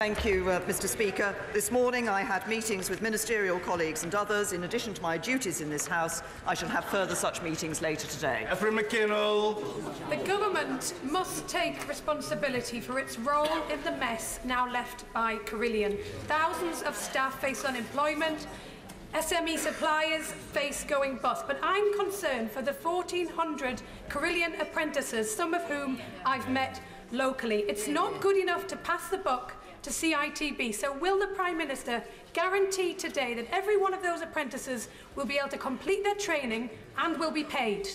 Thank you, Mr. Speaker. This morning I had meetings with ministerial colleagues and others. In addition to my duties in this House, I shall have further such meetings later today. The government must take responsibility for its role in the mess now left by Carillion. Thousands of staff face unemployment. SME suppliers face going bust, but I'm concerned for the 1,400 Carillion apprentices, some of whom I've met locally. It's not good enough to pass the buck to CITB. So will the Prime Minister guarantee today that every one of those apprentices will be able to complete their training and will be paid?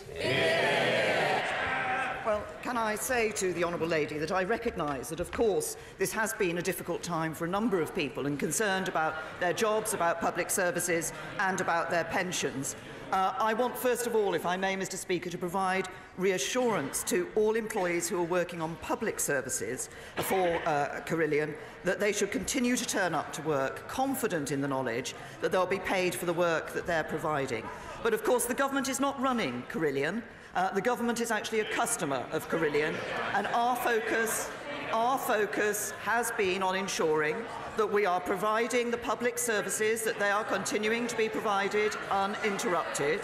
Well, can I say to the Honourable Lady that I recognise that, of course, this has been a difficult time for a number of people and concerned about their jobs, about public services and about their pensions. I want, first of all, if I may, Mr. Speaker, to provide reassurance to all employees who are working on public services for Carillion that they should continue to turn up to work, confident in the knowledge that they'll be paid for the work that they're providing. But, of course, the government is not running Carillion. The government is actually a customer of Carillion, and our focus has been on ensuring that we are providing the public services, that they are continuing to be provided uninterrupted,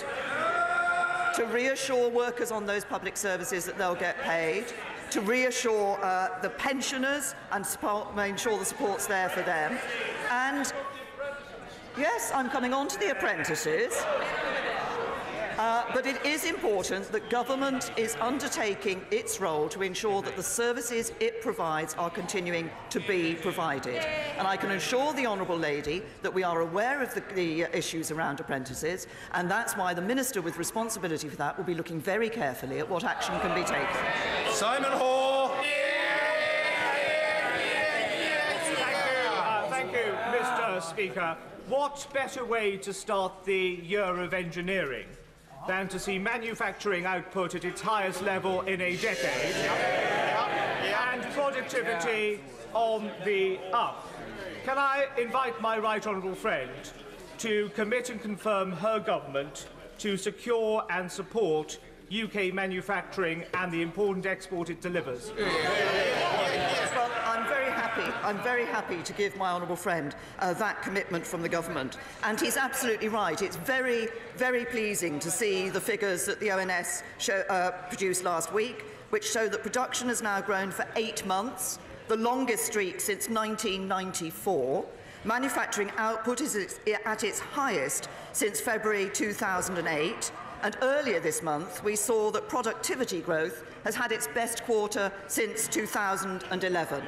to reassure workers on those public services that they'll get paid, to reassure the pensioners and ensure the support's there for them. And yes, I'm coming on to the apprentices. But it is important that government is undertaking its role to ensure that the services it provides are continuing to be provided. And I can assure the Honourable Lady that we are aware of the issues around apprentices, and that's why the Minister with responsibility for that will be looking very carefully at what action can be taken. Simon Hoare. Thank you, Mr. Speaker. What better way to start the year of engineering than to see manufacturing output at its highest level in a decade and productivity on the up? Can I invite my right honourable friend to commit and confirm her government to secure and support UK manufacturing and the important export it delivers? Well, I'm very happy to give my honourable friend that commitment from the government. And he's absolutely right. It's very, very pleasing to see the figures that the ONS produced last week, which show that production has now grown for 8 months, the longest streak since 1994. Manufacturing output is at its highest since February 2008. And earlier this month, we saw that productivity growth has had its best quarter since 2011.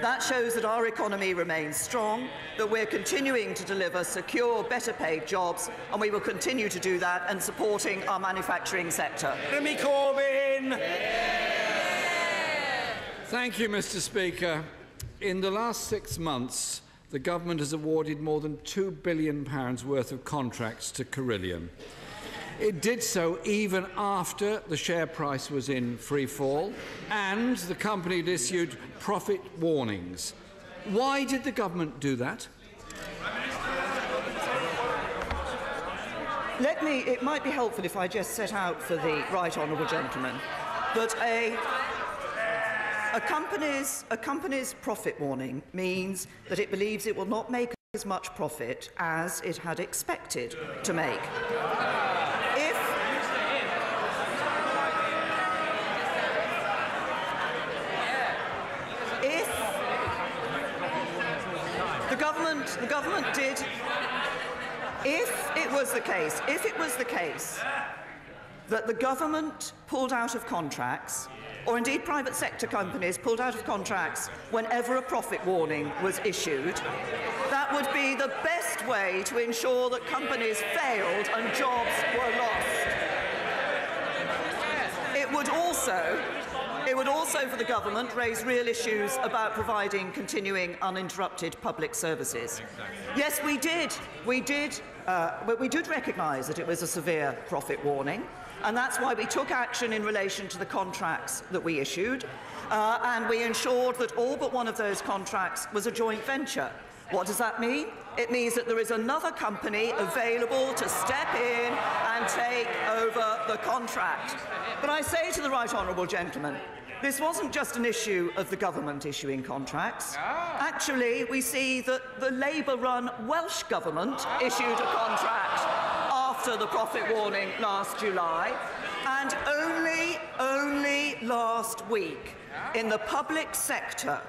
That shows that our economy remains strong, that we're continuing to deliver secure, better-paid jobs, and we will continue to do that and supporting our manufacturing sector. Jeremy Corbyn. Thank you, Mr. Speaker. In the last 6 months, the government has awarded more than £2 billion worth of contracts to Carillion. It did so even after the share price was in free fall and the company had issued profit warnings. Why did the government do that? It might be helpful if I just set out for the right honourable gentleman that a company's profit warning means that it believes it will not make as much profit as it had expected to make. The government did. If it was the case that the government pulled out of contracts, or indeed private sector companies pulled out of contracts whenever a profit warning was issued, that would be the best way to ensure that companies failed and jobs were lost. It would also, for the government, raise real issues about providing continuing uninterrupted public services. Yes, we did, but we did recognise that it was a severe profit warning, and that's why we took action in relation to the contracts that we issued, and we ensured that all but one of those contracts was a joint venture. What does that mean? It means that there is another company available to step in and take over the contract. But I say to the right honourable gentleman, this wasn't just an issue of the government issuing contracts. Actually, we see that the Labour-run Welsh Government issued a contract after the profit warning last July, and only last week, in the public sector,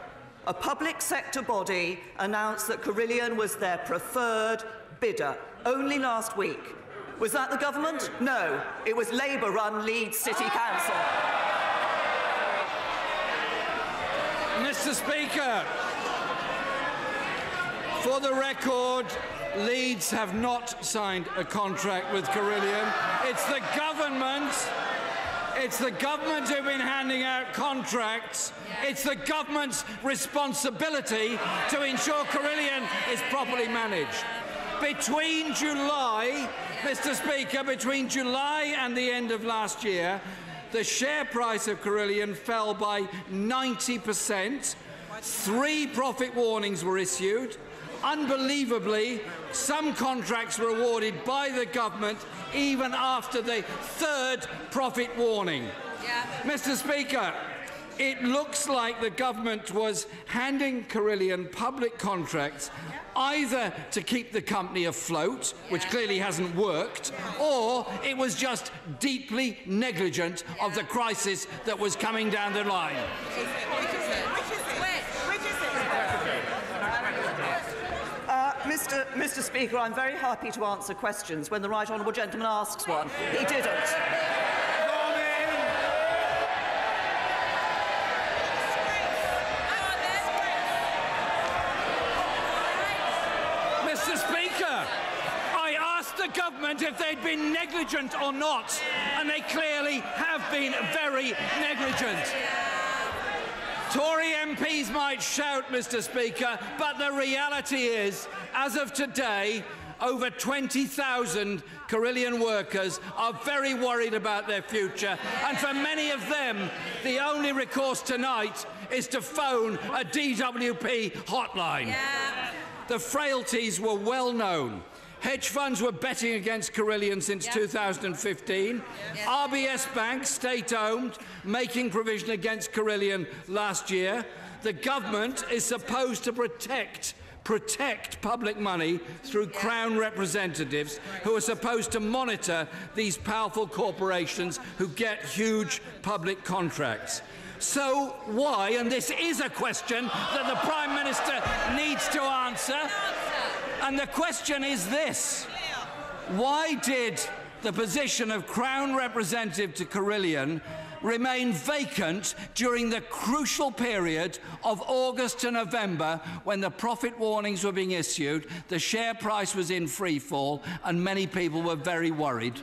a public sector body announced that Carillion was their preferred bidder. Only last week. Was that the government? No, it was Labour-run Leeds City Council. Mr. Speaker, for the record, Leeds have not signed a contract with Carillion. It's the government who've been handing out contracts. It's the government's responsibility to ensure Carillion is properly managed. Between July, Mr. Speaker, between July and the end of last year, the share price of Carillion fell by 90%. 3 profit warnings were issued. Unbelievably, some contracts were awarded by the government even after the 3rd profit warning. Mr. Speaker, it looks like the government was handing Carillion public contracts either to keep the company afloat, which clearly hasn't worked, or it was just deeply negligent of the crisis that was coming down the line. Mr. Speaker, I'm very happy to answer questions when the right honourable gentleman asks one. He didn't. Mr. Speaker, I asked the government if they'd been negligent or not, and they clearly have been very negligent. Tory MPs might shout, Mr. Speaker, but the reality is, as of today, over 20,000 Carillion workers are very worried about their future, and for many of them, the only recourse tonight is to phone a DWP hotline. The frailties were well known. Hedge funds were betting against Carillion since 2015. RBS Bank, state-owned, making provision against Carillion last year. The government is supposed to protect public money through Crown representatives who are supposed to monitor these powerful corporations who get huge public contracts. So why, and this is a question that the Prime Minister needs to answer, and the question is this: why did the position of Crown representative to Carillion remain vacant during the crucial period of August to November, when the profit warnings were being issued, the share price was in free fall, and many people were very worried?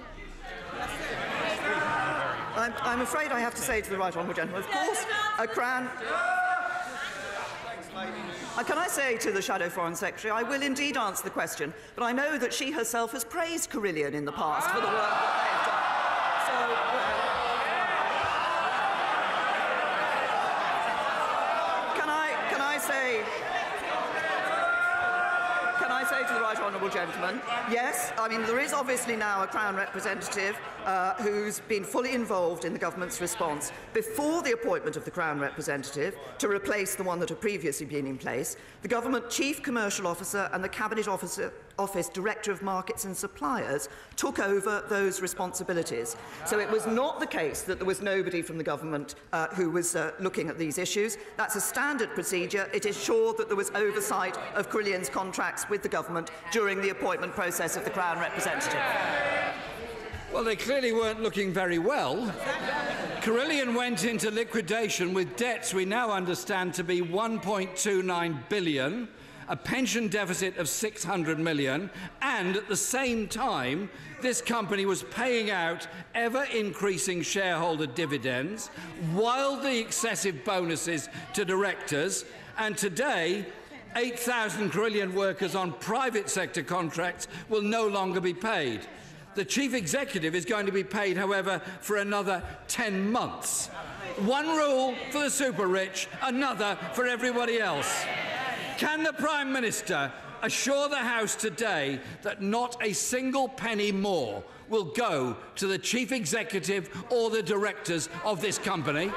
I'm afraid I have to say to the right honourable gentleman, of course, a Crown... Can I say to the Shadow Foreign Secretary, I will indeed answer the question, but I know that she herself has praised Carillion in the past for the work that they've done. Can I say to the right honourable gentleman, yes, I mean, there is obviously now a Crown representative who's been fully involved in the government's response. Before the appointment of the Crown representative to replace the one that had previously been in place, the government chief commercial officer and the Cabinet Office Director of Markets and Suppliers took over those responsibilities. So it was not the case that there was nobody from the government who was looking at these issues. That's a standard procedure. It ensured that there was oversight of Carillion's contracts with the government during the appointment process of the Crown representative. Well, they clearly weren't looking very well. Carillion went into liquidation with debts we now understand to be $1.29 billion, a pension deficit of $600 million, and at the same time, this company was paying out ever-increasing shareholder dividends, wildly excessive bonuses to directors, and today, 8,000 Carillion workers on private sector contracts will no longer be paid. The chief executive is going to be paid, however, for another 10 months. One rule for the super-rich, another for everybody else. Can the Prime Minister assure the House today that not a single penny more will go to the chief executive or the directors of this company?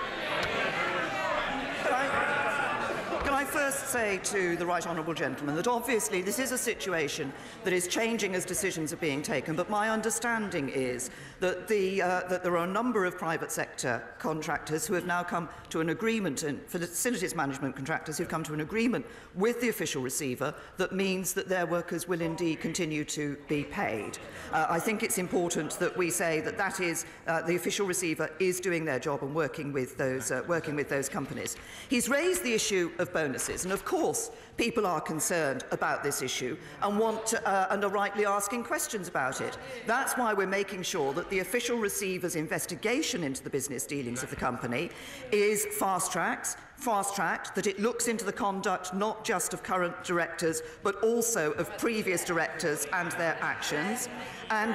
first say to the right honourable gentleman that obviously this is a situation that is changing as decisions are being taken, but my understanding is that, that there are a number of private sector contractors who have now come to an agreement, and facilities management contractors who have come to an agreement with the official receiver that means that their workers will indeed continue to be paid. I think it's important that we say that that is the official receiver is doing their job and working with those companies. He's raised the issue of bonuses, and of course people are concerned about this issue and and are rightly asking questions about it. That's why we're making sure that the official receiver's investigation into the business dealings of the company is fast-tracked, that it looks into the conduct not just of current directors but also of previous directors and their actions, and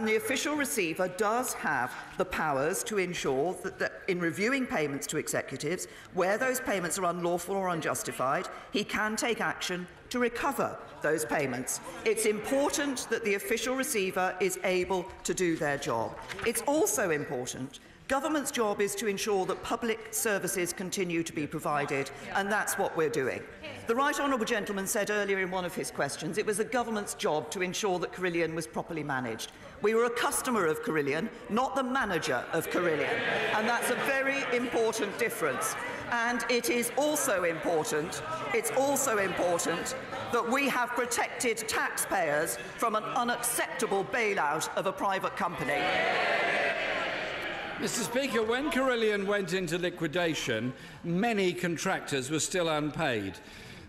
the official receiver does have the powers to ensure that in reviewing payments to executives, where those payments are unlawful or unjustified, he can take action to recover those payments. It's important that the official receiver is able to do their job. It's also important. Government's job is to ensure that public services continue to be provided, and that's what we're doing. The right honourable gentleman said earlier in one of his questions it was the government's job to ensure that Carillion was properly managed. We were a customer of Carillion, not the manager of Carillion, and that's a very important difference. And it is also important, that we have protected taxpayers from an unacceptable bailout of a private company. Mr. Speaker, when Carillion went into liquidation, many contractors were still unpaid.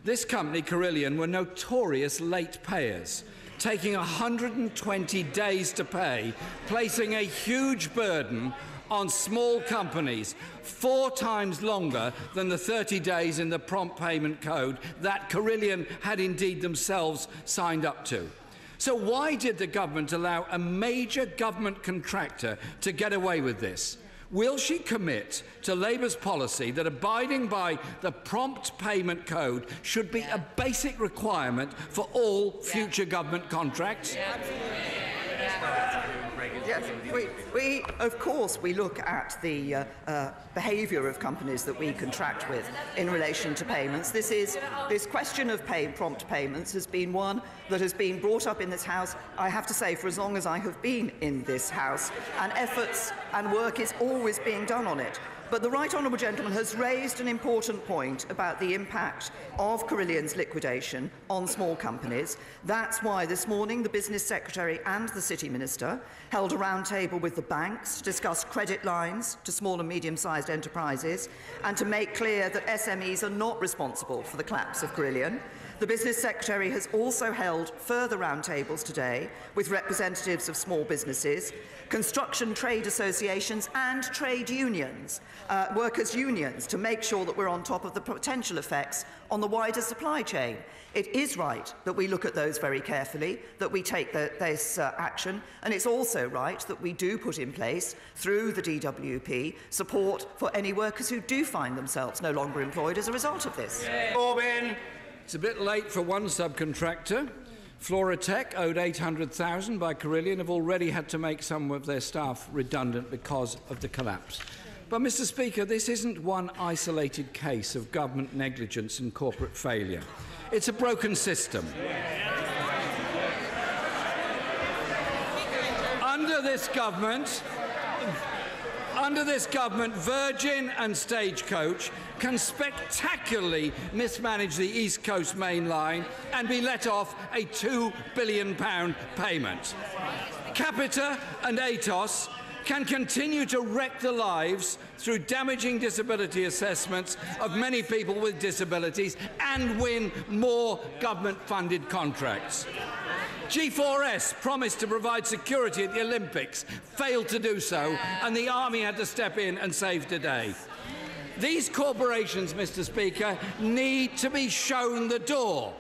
This company, Carillion, were notorious late payers, taking 120 days to pay, placing a huge burden on small companies, 4 times longer than the 30 days in the prompt payment code that Carillion had indeed themselves signed up to. So why did the government allow a major government contractor to get away with this? Will she commit to Labour's policy that abiding by the prompt payment code should be a basic requirement for all future government contracts? Yes, of course, we look at the behaviour of companies that we contract with in relation to payments. This question of prompt payments has been one that has been brought up in this House, I have to say, for as long as I have been in this House, and efforts and work is always being done on it. But the right honourable gentleman has raised an important point about the impact of Carillion's liquidation on small companies. That's why this morning the Business Secretary and the City Minister held a roundtable with the banks to discuss credit lines to small and medium-sized enterprises and to make clear that SMEs are not responsible for the collapse of Carillion. The Business Secretary has also held further roundtables today with representatives of small businesses, construction trade associations and trade unions, workers' unions, to make sure that we're on top of the potential effects on the wider supply chain. It is right that we look at those very carefully, that we take this action, and it's also right that we do put in place, through the DWP, support for any workers who do find themselves no longer employed as a result of this. Corbyn. It's a bit late for one subcontractor. Floratech, owed $800,000 by Carillion, have already had to make some of their staff redundant because of the collapse. But, Mr. Speaker, this isn't one isolated case of government negligence and corporate failure. It's a broken system. Under this government, Virgin and Stagecoach can spectacularly mismanage the East Coast Main Line and be let off a £2 billion payment. Capita and Atos can continue to wreck the lives through damaging disability assessments of many people with disabilities and win more government-funded contracts. G4S promised to provide security at the Olympics, failed to do so, and the Army had to step in and save the day. These corporations, Mr. Speaker, need to be shown the door.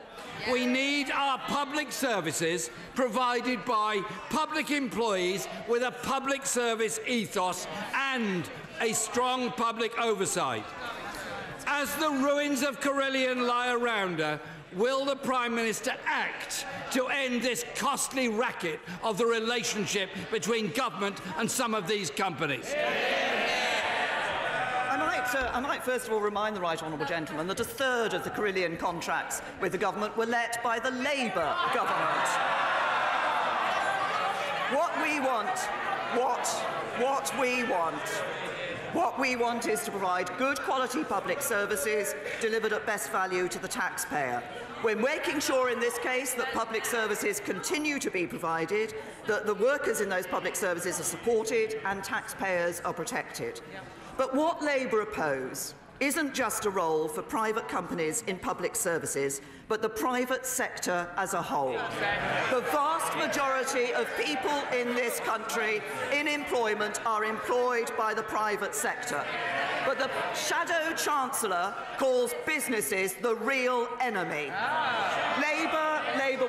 We need our public services provided by public employees with a public service ethos and a strong public oversight. As the ruins of Carillion lie around her, will the Prime Minister act to end this costly racket of the relationship between government and some of these companies? And I might first of all remind the right honourable gentleman that a third of the Carillion contracts with the government were let by the Labour government. What we want is to provide good quality public services delivered at best value to the taxpayer. We're making sure in this case that public services continue to be provided, that the workers in those public services are supported and taxpayers are protected. But what Labour oppose isn't just a role for private companies in public services, but the private sector as a whole. The vast majority of people in this country in employment are employed by the private sector. But the Shadow Chancellor calls businesses the real enemy. Labour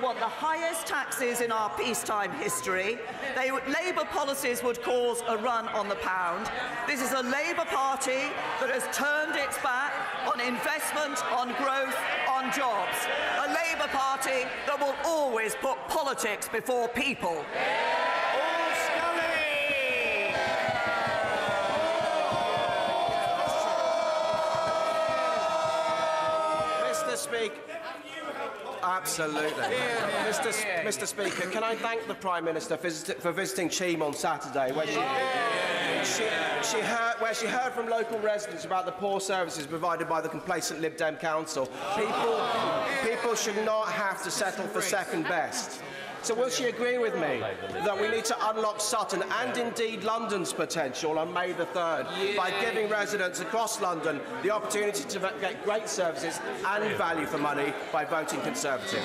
want the highest taxes in our peacetime history. Labour policies would cause a run on the pound. This is a Labour Party that has turned its back on investment, on growth, on jobs. A Labour Party that will always put politics before people. Mr. Speaker. Absolutely. Mr. Speaker, can I thank the Prime Minister for visiting Cheam on Saturday, where she heard from local residents about the poor services provided by the complacent Lib Dem Council. People should not have to settle for second best. So will she agree with me that we need to unlock Sutton and indeed London's potential on May the 3rd by giving residents across London the opportunity to get great services and value for money by voting Conservative?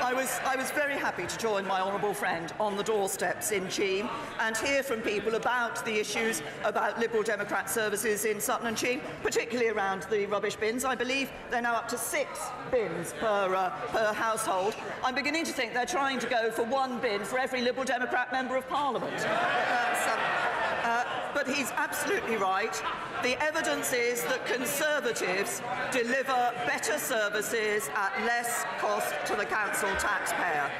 I was very happy to join my honourable friend on the doorsteps in Cheam and hear from people about the issues about Liberal Democrat services in Sutton and Cheam, particularly around the rubbish bins. I believe they're now up to 6 bins per household. I'm beginning to think they're trying to go for 1 bin for every Liberal Democrat member of Parliament. But he's absolutely right. The evidence is that Conservatives deliver better services at less cost to the council taxpayer.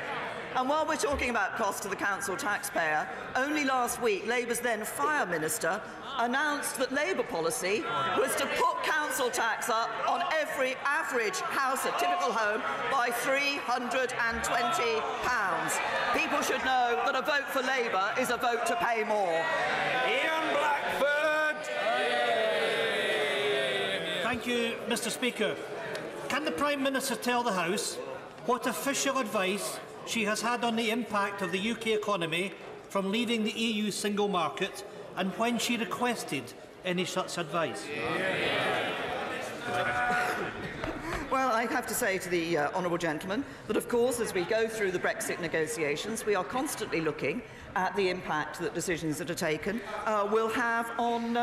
And while we're talking about cost to the council taxpayer, only last week Labour's then Fire Minister announced that Labour policy was to put council tax up on every average house, a typical home, by £320. People should know that a vote for Labour is a vote to pay more. Ian Blackford. Thank you, Mr. Speaker. Can the Prime Minister tell the House what official advice she has had on the impact of the UK economy from leaving the EU single market and when she requested any such advice? Well, I have to say to the honourable gentleman that, of course, as we go through the Brexit negotiations, we are constantly looking at the impact that decisions that are taken will have on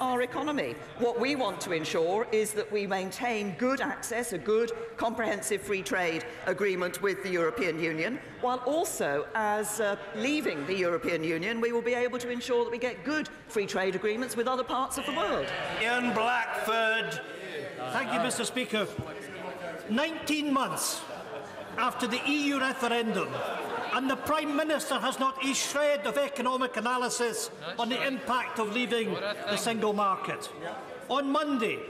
our economy. What we want to ensure is that we maintain good access, a good comprehensive free trade agreement with the European Union, while also, as leaving the European Union, we will be able to ensure that we get good free trade agreements with other parts of the world. Ian Blackford. Thank you, Mr. Speaker. 19 months after the EU referendum, and the Prime Minister has not a shred of economic analysis on the impact of leaving the single market. On Monday,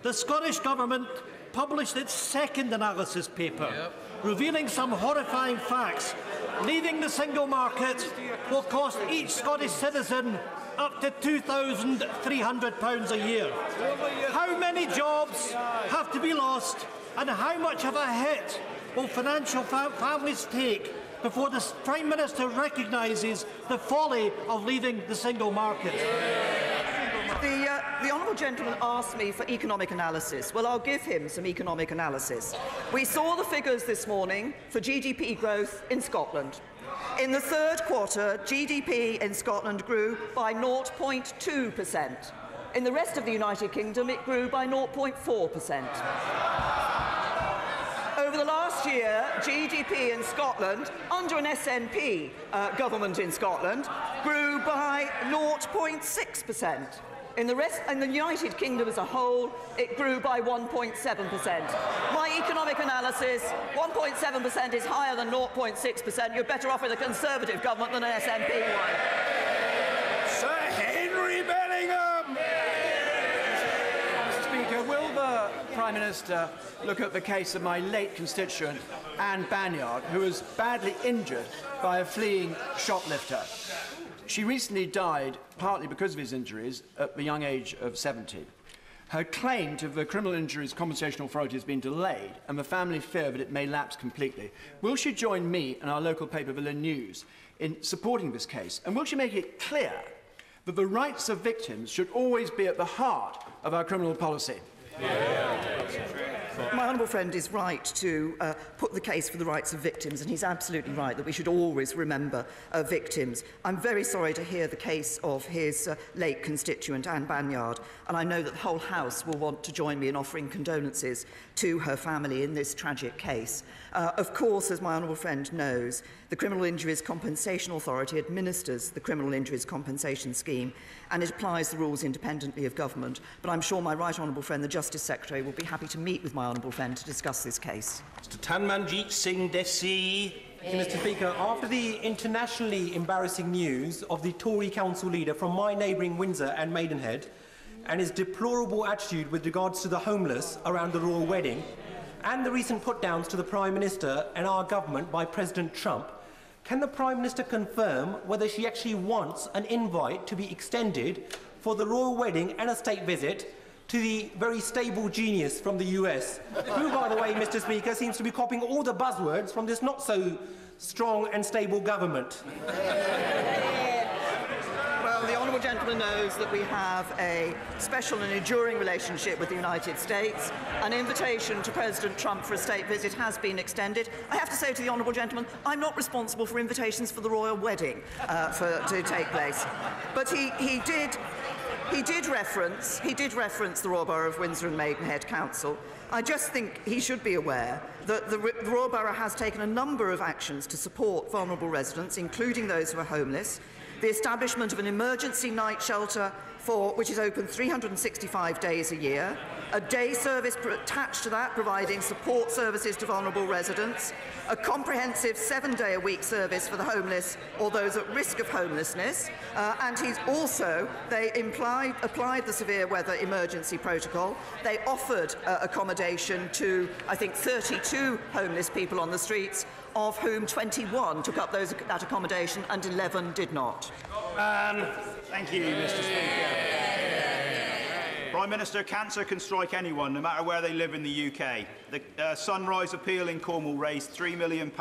the Scottish Government published its second analysis paper, revealing some horrifying facts. Leaving the single market will cost each Scottish citizen up to £2,300 a year. How many jobs have to be lost, and how much of a hit will financial families take before the Prime Minister recognises the folly of leaving the single market? The honourable gentleman asked me for economic analysis. Well, I'll give him some economic analysis. We saw the figures this morning for GDP growth in Scotland. In the third quarter, GDP in Scotland grew by 0.2%. In the rest of the United Kingdom, it grew by 0.4%. Over the last year, GDP in Scotland, under an SNP government in Scotland, grew by 0.6%. In the United Kingdom as a whole, it grew by 1.7%. My economic analysis, 1.7% is higher than 0.6%. You're better off with a Conservative government than an SNP one. Sir Henry Bellingham. Prime Minister look at the case of my late constituent, Anne Banyard, who was badly injured by a fleeing shoplifter. She recently died, partly because of his injuries, at the young age of 70. Her claim to the Criminal Injuries Compensation Authority has been delayed, and the family fear that it may lapse completely. Will she join me and our local paper, the News, in supporting this case? And will she make it clear that the rights of victims should always be at the heart of our criminal policy? My honourable friend is right to put the case for the rights of victims, and he's absolutely right that we should always remember victims. I'm very sorry to hear the case of his late constituent, Anne Banyard, and I know that the whole House will want to join me in offering condolences to her family in this tragic case. Of course, as my honourable friend knows, the Criminal Injuries Compensation Authority administers the Criminal Injuries Compensation Scheme, and it applies the rules independently of government. But I'm sure my right honourable friend, the Justice Secretary, will be happy to meet with my honourable friend to discuss this case. Mr. Tanmanjeet Singh Desi. Thank you, Mr. Speaker. After the internationally embarrassing news of the Tory council leader from my neighbouring Windsor and Maidenhead, and his deplorable attitude with regards to the homeless around the royal wedding, and the recent put-downs to the Prime Minister and our government by President Trump, can the Prime Minister confirm whether she actually wants an invite to be extended for the royal wedding and a state visit to the very stable genius from the US, who, by the way, Mr. Speaker, seems to be copying all the buzzwords from this not-so-strong and stable government? Well, the honourable gentleman knows that we have a special and enduring relationship with the United States. An invitation to President Trump for a state visit has been extended. I have to say to the honourable gentleman, I'm not responsible for invitations for the royal wedding to take place. But he did reference the Royal Borough of Windsor and Maidenhead Council. I just think he should be aware that the Royal Borough has taken a number of actions to support vulnerable residents, including those who are homeless. The establishment of an emergency night shelter which is open 365 days a year, a day service attached to that providing support services to vulnerable residents, a comprehensive 7-day-a-week service for the homeless or those at risk of homelessness, and they applied the severe weather emergency protocol. They offered accommodation to, I think, 32 homeless people on the streets, of whom 21 took up that accommodation and 11 did not. Thank you, Mr. Speaker. Prime Minister, cancer can strike anyone, no matter where they live in the UK. The Sunrise Appeal in Cornwall raised £3 million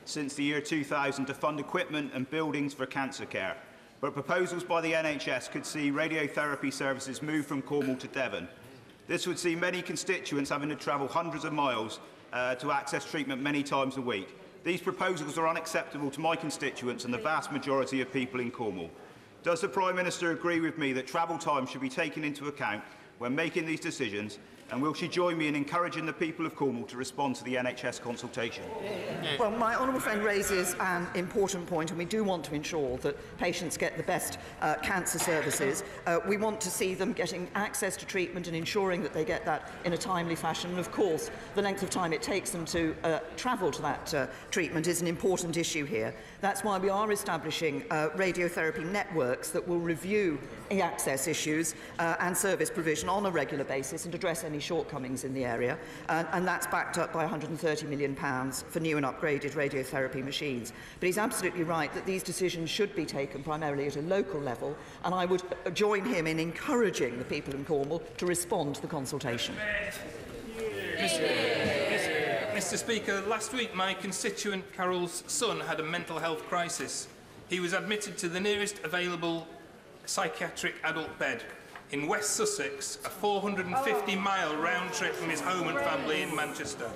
since the year 2000 to fund equipment and buildings for cancer care. But proposals by the NHS could see radiotherapy services move from Cornwall to Devon. This would see many constituents having to travel hundreds of miles to access treatment many times a week. These proposals are unacceptable to my constituents and the vast majority of people in Cornwall. Does the Prime Minister agree with me that travel time should be taken into account when making these decisions, and will she join me in encouraging the people of Cornwall to respond to the NHS consultation? Well, my honourable friend raises an important point, and we do want to ensure that patients get the best cancer services. We want to see them getting access to treatment and ensuring that they get that in a timely fashion. And of course, the length of time it takes them to travel to that treatment is an important issue here. That's why we are establishing radiotherapy networks that will review access issues and service provision on a regular basis and address any shortcomings in the area, and that's backed up by £130 million for new and upgraded radiotherapy machines. But he's absolutely right that these decisions should be taken primarily at a local level, and I would join him in encouraging the people in Cornwall to respond to the consultation. Mr. Speaker, last week my constituent Carol's son had a mental health crisis. He was admitted to the nearest available psychiatric adult bed in West Sussex, a 450-mile round trip from his home and family in Manchester.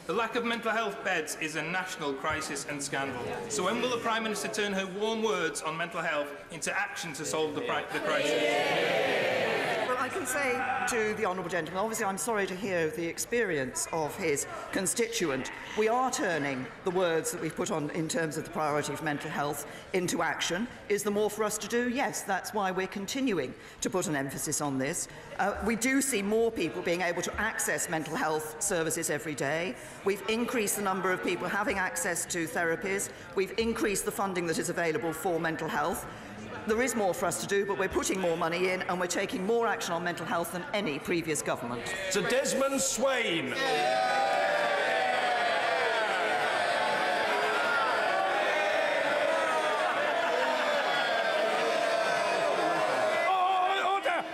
The lack of mental health beds is a national crisis and scandal. So when will the Prime Minister turn her warm words on mental health into action to solve the crisis? Well, I can say to the honourable gentleman, obviously I'm sorry to hear the experience of his constituent. We are turning the words that we've put on in terms of the priority of mental health into action. Is there more for us to do? Yes, that's why we're continuing to put an emphasis on this. We do see more people being able to access mental health services every day. We've increased the number of people having access to therapies. We've increased the funding that is available for mental health. there is more for us to do, but we're putting more money in and we're taking more action on mental health than any previous government. Sir Desmond Swain.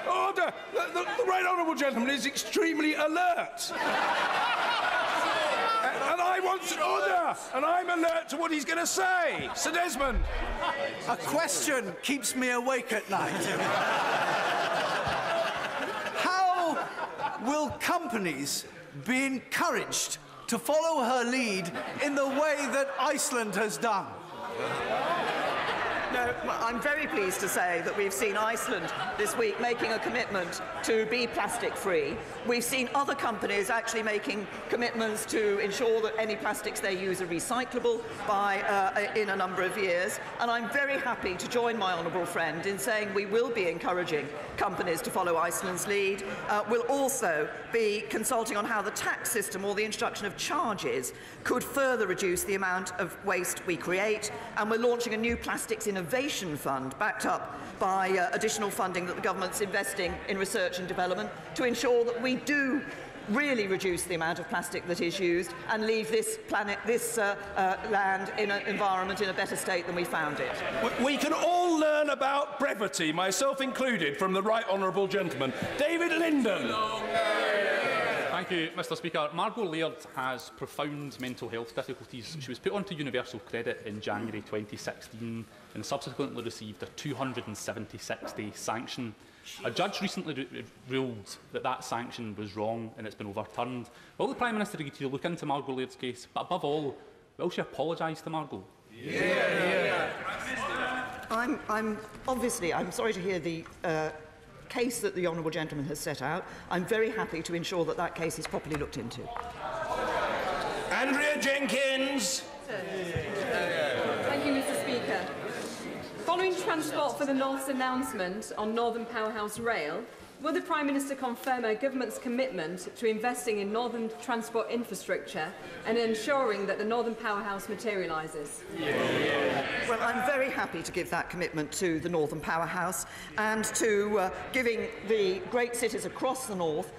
Order! The right honourable gentleman is extremely alert. And I want order, and I'm alert to what he's going to say. Sir Desmond. A question keeps me awake at night. How will companies be encouraged to follow her lead in the way that Iceland has done? No, I'm very pleased to say that we've seen Iceland this week making a commitment to be plastic-free. We've seen other companies actually making commitments to ensure that any plastics they use are recyclable in a number of years. And I'm very happy to join my honourable friend in saying we will be encouraging companies to follow Iceland's lead. We'll also be consulting on how the tax system or the introduction of charges could further reduce the amount of waste we create. And we're launching a new plastics innovation fund backed up by additional funding that the government's investing in research and development to ensure that we do really reduce the amount of plastic that is used and leave this planet, this land, in an environment in a better state than we found it. We can all learn about brevity, myself included, from the right honourable gentleman. David Linden. Thank you, Mr Speaker. Margot Laird has profound mental health difficulties. She was put onto universal credit in January 2016 and subsequently received a 276-day sanction. A judge recently ruled that that sanction was wrong and it's been overturned. Will the Prime Minister agree to look into Margot Laird's case? But above all, will she apologise to Margot? I'm sorry to hear the case that the honourable gentleman has set out. I'm very happy to ensure that that case is properly looked into. Andrea Jenkins. Thank you, Mr Speaker. Following Transport for the North's announcement on Northern Powerhouse Rail, will the Prime Minister confirm her government's commitment to investing in northern transport infrastructure and ensuring that the Northern Powerhouse materialises? Well, I'm very happy to give that commitment to the Northern Powerhouse and to giving the great cities across the north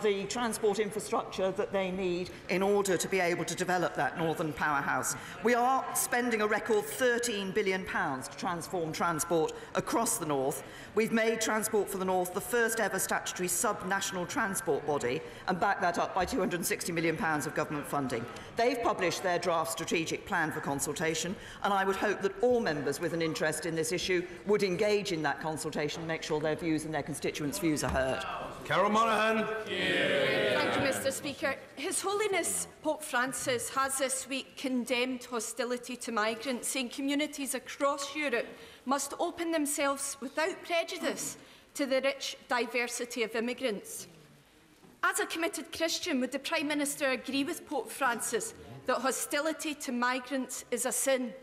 the transport infrastructure that they need in order to be able to develop that northern powerhouse. We are spending a record £13 billion to transform transport across the north. We've made Transport for the North the first ever statutory sub-national transport body and backed that up by £260 million of government funding. They've published their draft strategic plan for consultation, and I would hope that all members with an interest in this issue would engage in that consultation and make sure their views and their constituents' views are heard. Carol Monaghan. Thank you, Mr Speaker. His Holiness Pope Francis has this week condemned hostility to migrants, saying communities across Europe must open themselves without prejudice to the rich diversity of immigrants. As a committed Christian, would the Prime Minister agree with Pope Francis that hostility to migrants is a sin?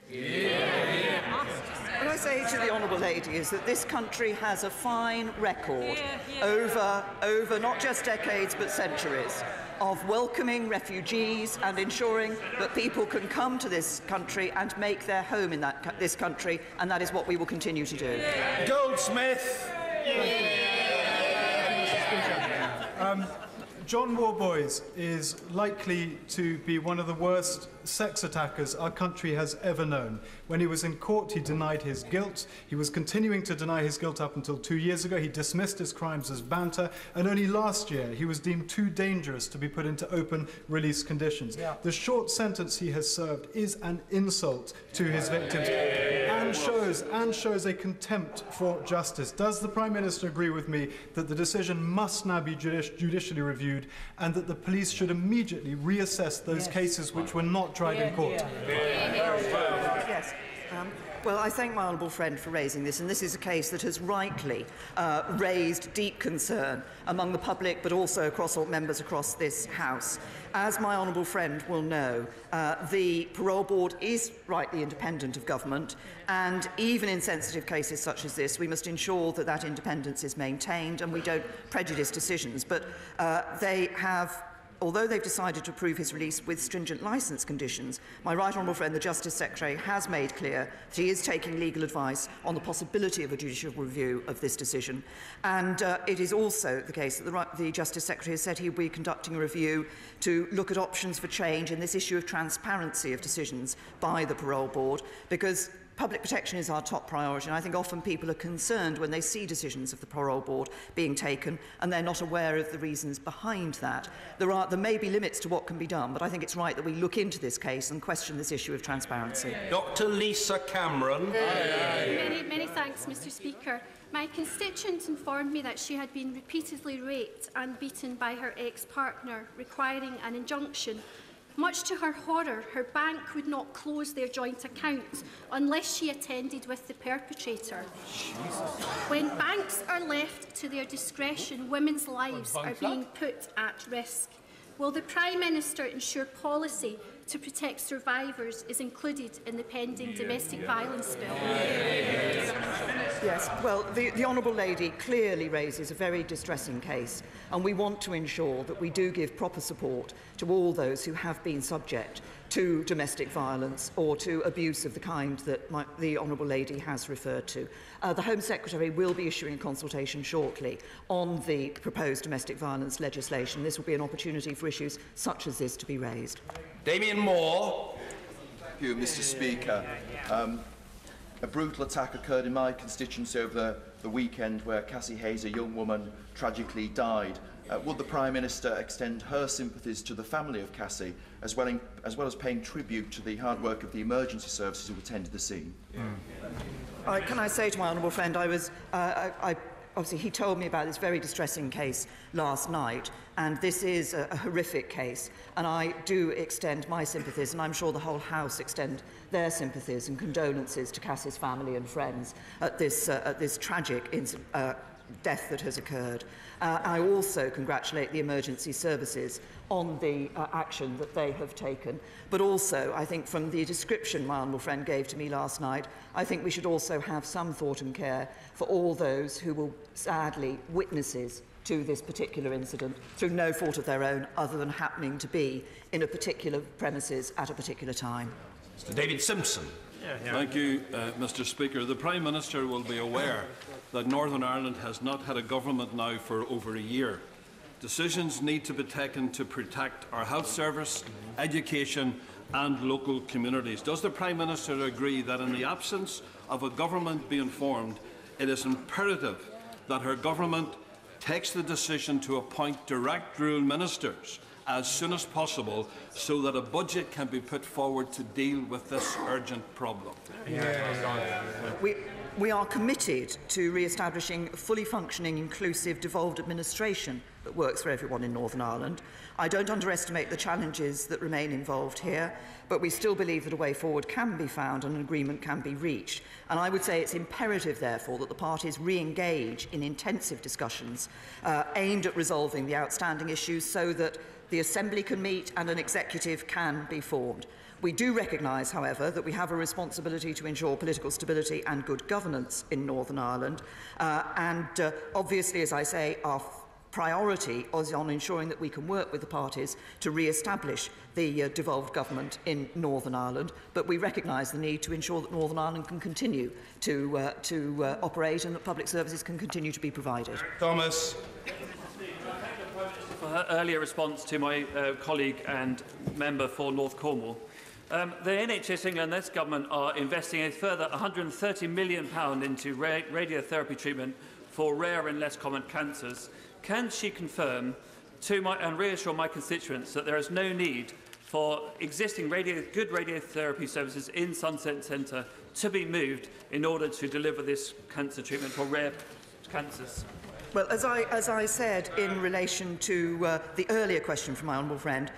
What I say to the honourable lady is that this country has a fine record over not just decades but centuries of welcoming refugees and ensuring that people can come to this country and make their home in this country, and that is what we will continue to do. Goldsmith. John Warboys is likely to be one of the worst sex attackers our country has ever known. When he was in court, he denied his guilt. He was continuing to deny his guilt up until 2 years ago. He dismissed his crimes as banter, and only last year he was deemed too dangerous to be put into open release conditions. The short sentence he has served is an insult to his victims and shows a contempt for justice. Does the Prime Minister agree with me that the decision must now be judicially reviewed and that the police should immediately reassess those cases which were not tried in court? Yes. Well, I thank my honourable friend for raising this, and this is a case that has rightly raised deep concern among the public, but also across all members across this House. As my honourable friend will know, the Parole Board is rightly independent of government, and even in sensitive cases such as this, we must ensure that that independence is maintained and we don't prejudice decisions. But they have although they've decided to approve his release with stringent licence conditions, my right honourable friend, the Justice Secretary, has made clear that he is taking legal advice on the possibility of a judicial review of this decision. And it is also the case that the Justice Secretary has said he will be conducting a review to look at options for change in this issue of transparency of decisions by the Parole Board, because public protection is our top priority, and I think often people are concerned when they see decisions of the Parole Board being taken and they're not aware of the reasons behind that. There may be limits to what can be done, but I think it's right that we look into this case and question this issue of transparency. Dr. Lisa Cameron. Many thanks, Mr. Speaker. My constituent informed me that she had been repeatedly raped and beaten by her ex-partner, requiring an injunction. Much to her horror, her bank would not close their joint account unless she attended with the perpetrator. Jesus. When banks are left to their discretion, women's lives are being put at risk. Will the Prime Minister ensure policy to protect survivors is included in the pending domestic violence bill? Yes, well, the Honourable Lady clearly raises a very distressing case, and we want to ensure that we do give proper support to all those who have been subject to domestic violence or to abuse of the kind that the Honourable Lady has referred to. The Home Secretary will be issuing a consultation shortly on the proposed domestic violence legislation. This will be an opportunity for issues such as this to be raised. Damien Moore. Thank you, Mr. Speaker. A brutal attack occurred in my constituency over the weekend where Cassie Hayes, a young woman, tragically died. Would the Prime Minister extend her sympathies to the family of Cassie, as well as paying tribute to the hard work of the emergency services who attended the scene? Can I say to my honourable friend, obviously he told me about this very distressing case last night, and this is a horrific case, and I do extend my sympathies, and I'm sure the whole House extend their sympathies and condolences to Cassie's family and friends at this tragic death that has occurred. I also congratulate the emergency services on the action that they have taken, but also I think from the description my honourable friend gave to me last night, I think we should also have some thought and care for all those who will sadly witnesses to this particular incident through no fault of their own other than happening to be in a particular premises at a particular time. Mr. David Simpson. Thank you, Mr. Speaker. The Prime Minister will be aware that Northern Ireland has not had a government now for over a year. Decisions need to be taken to protect our health service, education and local communities. Does the Prime Minister agree that in the absence of a government being formed, it is imperative that her government takes the decision to appoint direct rule ministers as soon as possible so that a budget can be put forward to deal with this urgent problem? We are committed to re-establishing a fully functioning, inclusive, devolved administration that works for everyone in Northern Ireland. I don't underestimate the challenges that remain involved here, but we still believe that a way forward can be found and an agreement can be reached. And I would say it's imperative, therefore, that the parties re-engage in intensive discussions aimed at resolving the outstanding issues so that the Assembly can meet and an executive can be formed. We do recognise, however, that we have a responsibility to ensure political stability and good governance in Northern Ireland. Obviously, as I say, our priority is on ensuring that we can work with the parties to re-establish the devolved government in Northern Ireland. But we recognise the need to ensure that Northern Ireland can continue to operate and that public services can continue to be provided. Thomas. For her earlier response to my colleague and member for North Cornwall, the NHS England and this government are investing a further £130 million into radiotherapy treatment for rare and less common cancers. Can she confirm and reassure my constituents that there is no need for existing good radiotherapy services in Sunset Centre to be moved in order to deliver this cancer treatment for rare cancers? Well, as I said in relation to the earlier question from my honourable friend,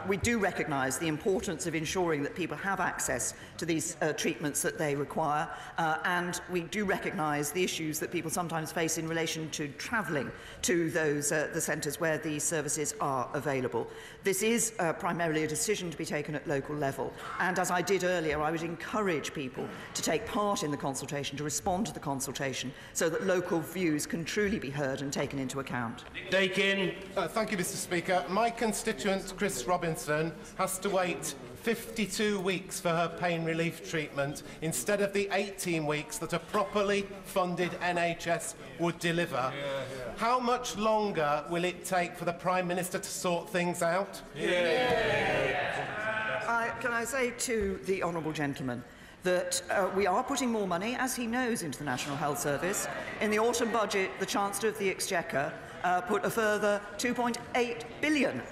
we do recognise the importance of ensuring that people have access to these treatments that they require, and we do recognise the issues that people sometimes face in relation to travelling to those the centres where these services are available. This is primarily a decision to be taken at local level, and as I did earlier, I would encourage people to take part in the consultation, to respond to the consultation, so that local views can truly be heard and taken into account. Thank you, Mr. Speaker. My constituent, Chris Robinson, has to wait 52 weeks for her pain relief treatment instead of the 18 weeks that a properly funded NHS would deliver. How much longer will it take for the Prime Minister to sort things out? Can I say to the honourable gentleman that we are putting more money, as he knows, into the National Health Service. In the autumn budget, the Chancellor of the Exchequer put a further £2.8 billion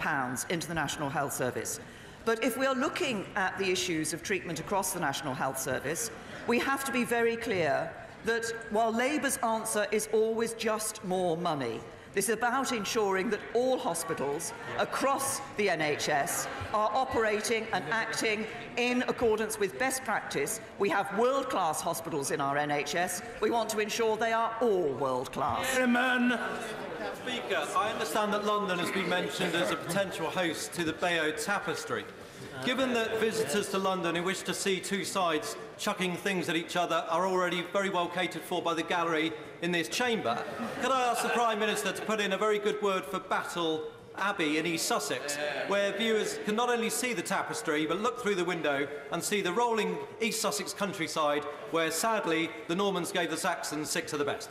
into the National Health Service. But if we are looking at the issues of treatment across the National Health Service, we have to be very clear that while Labour's answer is always just more money, this is about ensuring that all hospitals across the NHS are operating and acting in accordance with best practice. We have world-class hospitals in our NHS. We want to ensure they are all world-class. Speaker, I understand that London has been mentioned as a potential host to the Bayeux Tapestry. Given that visitors to London who wish to see two sides chucking things at each other are already very well catered for by the gallery in this chamber, could I ask the Prime Minister to put in a very good word for Battle Abbey in East Sussex, where viewers can not only see the tapestry but look through the window and see the rolling East Sussex countryside, where sadly the Normans gave the Saxons 6 of the best.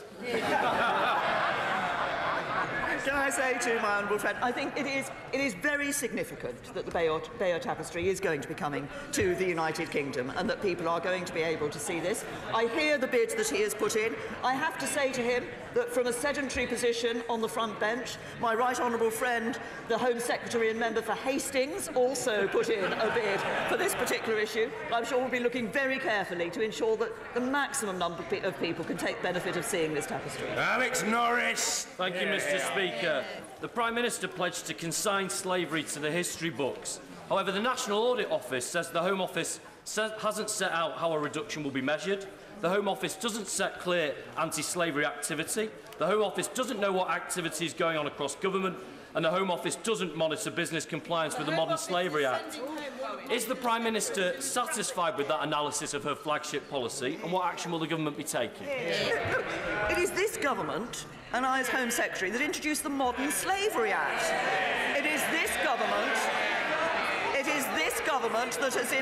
Can I say to my honourable friend, I think it is very significant that the Bayeux Tapestry is going to be coming to the United Kingdom and that people are going to be able to see this. I hear the bid that he has put in. I have to say to him that from a sedentary position on the front bench, my right honourable friend, the Home Secretary and member for Hastings, also put in a bid for this particular issue. I'm sure we'll be looking very carefully to ensure that the maximum number of people can take benefit of seeing this tapestry. Alex Norris. Thank you, Mr. Speaker. The Prime Minister pledged to consign slavery to the history books. However, the National Audit Office says the Home Office hasn't set out how a reduction will be measured. The Home Office doesn't set clear anti-slavery activity. The Home Office doesn't know what activity is going on across government. And the Home Office doesn't monitor business compliance with the Modern Slavery Act. Is the Prime Minister satisfied with that analysis of her flagship policy, and what action will the government be taking? Look, it is this government, and I as Home Secretary, that introduced the Modern Slavery Act. It is this government that has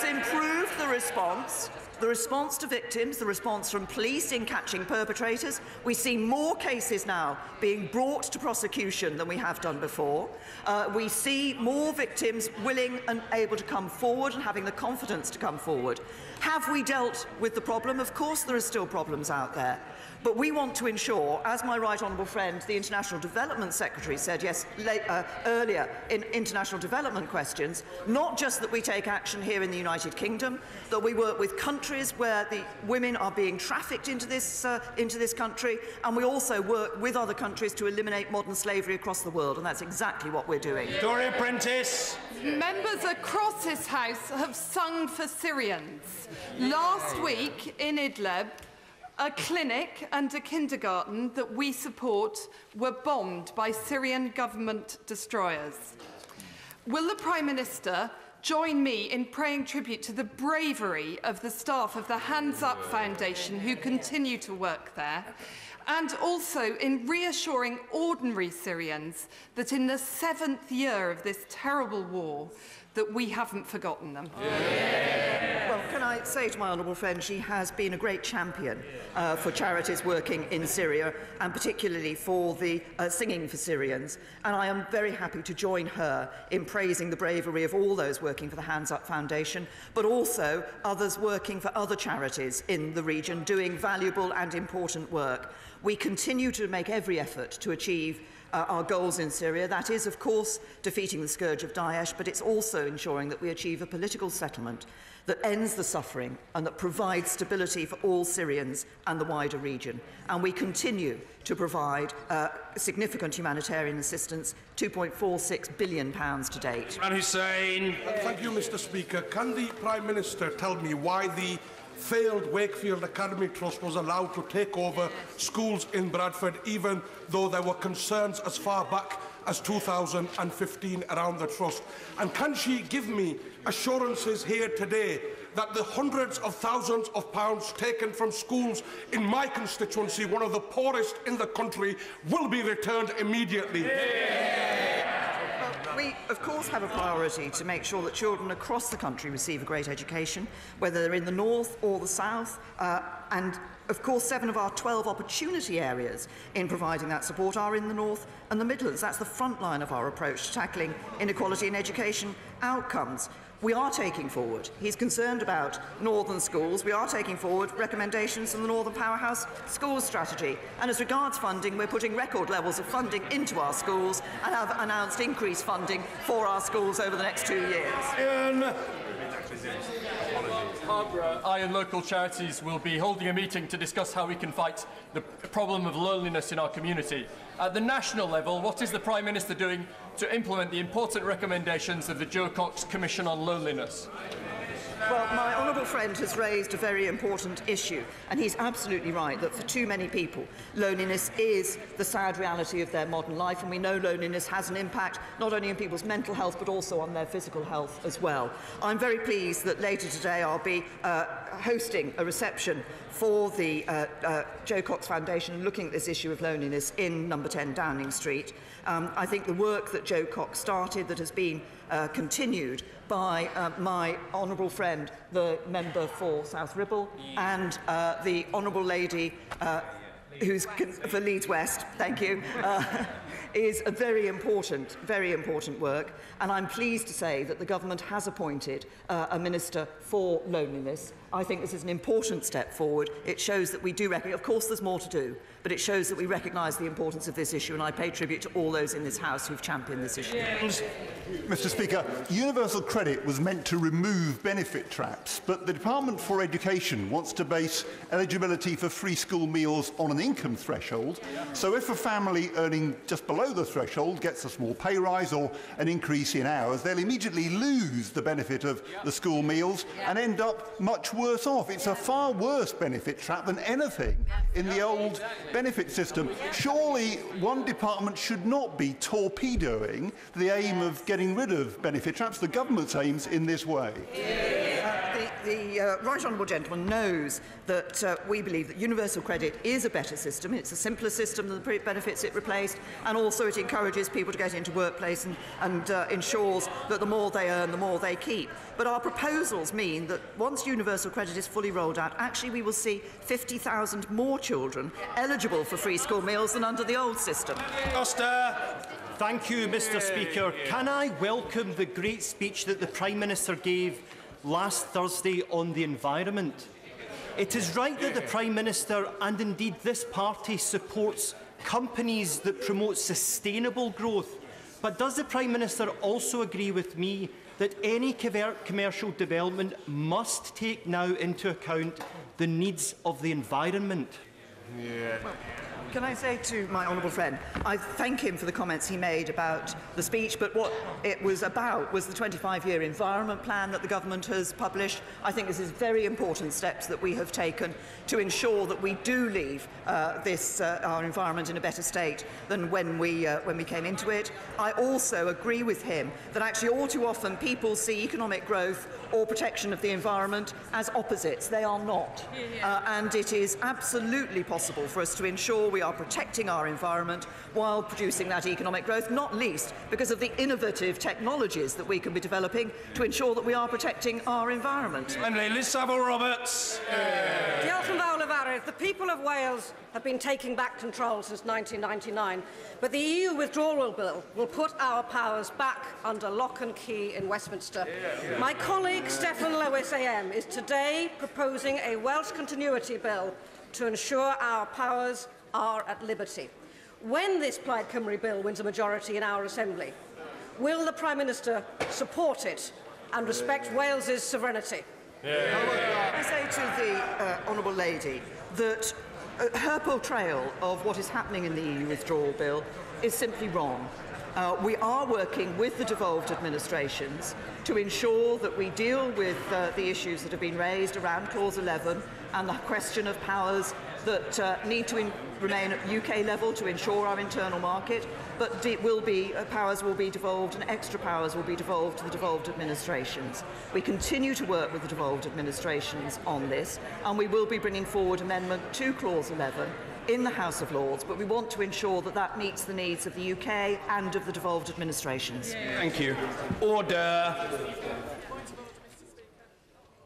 improved the response to victims, the response from police in catching perpetrators. We see more cases now being brought to prosecution than we have done before. We see more victims willing and able to come forward and having the confidence to come forward. Have we dealt with the problem? Of course there are still problems out there. But we want to ensure, as my right honourable friend, the International Development Secretary said earlier in international development questions, not just that we take action here in the United Kingdom, that we work with countries where the women are being trafficked into this country, and we also work with other countries to eliminate modern slavery across the world, and that's exactly what we're doing. Tory Apprentice. Members across this House have sung for Syrians. Last week in Idlib, a clinic and a kindergarten that we support were bombed by Syrian government destroyers. Will the Prime Minister join me in paying tribute to the bravery of the staff of the Hands Up Foundation who continue to work there, and also in reassuring ordinary Syrians that in the 7th year of this terrible war, that we haven't forgotten them? Well, can I say to my honourable friend, she has been a great champion for charities working in Syria, and particularly for the Singing for Syrians. And I am very happy to join her in praising the bravery of all those working for the Hands Up Foundation, but also others working for other charities in the region doing valuable and important work. We continue to make every effort to achieve our goals in Syria. That is, of course, defeating the scourge of Daesh, but it's also ensuring that we achieve a political settlement that ends the suffering and that provides stability for all Syrians and the wider region. And we continue to provide significant humanitarian assistance, £2.46 billion to date. Hussein. Thank you, Mr. Speaker. Can the Prime Minister tell me why the failed Wakefield Academy Trust was allowed to take over schools in Bradford, even though there were concerns as far back as 2015 around the trust? And can she give me assurances here today that the hundreds of thousands of pounds taken from schools in my constituency, one of the poorest in the country, will be returned immediately. We, of course, have a priority to make sure that children across the country receive a great education, whether they're in the north or the south, and of course 7 of our 12 opportunity areas in providing that support are in the north and the Midlands. That's the front line of our approach to tackling inequality in education outcomes. We are taking forward, he's concerned about northern schools, we are taking forward recommendations from the Northern Powerhouse Schools Strategy. And as regards funding, we're putting record levels of funding into our schools and have announced increased funding for our schools over the next 2 years. I and local charities will be holding a meeting to discuss how we can fight the problem of loneliness in our community. At the national level, what is the Prime Minister doing to implement the important recommendations of the Joe Cox Commission on Loneliness? Well, my honourable friend has raised a very important issue, and he's absolutely right that for too many people, loneliness is the sad reality of their modern life, and we know loneliness has an impact not only on people's mental health but also on their physical health as well. I'm very pleased that later today I'll be hosting a reception for the Joe Cox Foundation looking at this issue of loneliness in number 10 Downing Street. I think the work that Joe Cox started, that has been continued by my honourable friend, the member for South Ribble, and the honourable lady who's for Leeds West, thank you, is a very important work. And I'm pleased to say that the government has appointed a Minister for Loneliness. I think this is an important step forward. It shows that we do recognise, of course there's more to do, but it shows that we recognise the importance of this issue, and I pay tribute to all those in this House who've championed this issue. Mr. Speaker, universal credit was meant to remove benefit traps, but the Department for Education wants to base eligibility for free school meals on an income threshold. So if a family earning just below the threshold gets a small pay rise or an increase in hours, they'll immediately lose the benefit of the school meals and end up much worse off. It's a far worse benefit trap than anything in the old benefit system. Surely one department should not be torpedoing the aim of getting rid of benefit traps, the government's aims, in this way. The right honourable gentleman knows that we believe that universal credit is a better system. It's a simpler system than the benefits it replaced, and also it encourages people to get into workplace and ensures that the more they earn, the more they keep. But our proposals mean that once universal credit is fully rolled out, actually we will see 50,000 more children eligible for free school meals than under the old system. Costa. Thank you, Mr. Speaker. Can I welcome the great speech that the Prime Minister gave last Thursday on the environment? It is right that the Prime Minister, and indeed this party, supports companies that promote sustainable growth. But does the Prime Minister also agree with me that any commercial development must take now into account the needs of the environment? Well, can I say to my honourable friend, I thank him for the comments he made about the speech, but what it was about was the 25-year environment plan that the government has published. I think this is very important steps that we have taken to ensure that we do leave our environment in a better state than when we came into it. I also agree with him that actually all too often people see economic growth or protection of the environment as opposites. They are not. And it is absolutely possible for us to ensure we are protecting our environment while producing that economic growth, not least because of the innovative technologies that we can be developing to ensure that we are protecting our environment. Liz Savile-Roberts. Diolch yn fawr lefarydd. The people of Wales have been taking back control since 1999, but the EU withdrawal bill will put our powers back under lock and key in Westminster. My colleague Steffan Lewis AM is today proposing a Welsh continuity bill to ensure our powers are at liberty. When this Plaid Cymru bill wins a majority in our Assembly, will the Prime Minister support it and respect Wales's sovereignty? I say to the honourable lady that her portrayal of what is happening in the EU withdrawal bill is simply wrong. We are working with the devolved administrations to ensure that we deal with the issues that have been raised around Clause 11 and the question of powers that need to remain at UK level to ensure our internal market, but powers will be devolved and extra powers will be devolved to the devolved administrations. We continue to work with the devolved administrations on this, and we will be bringing forward amendment to Clause 11 in the House of Lords, but we want to ensure that that meets the needs of the UK and of the devolved administrations. Thank you. Order.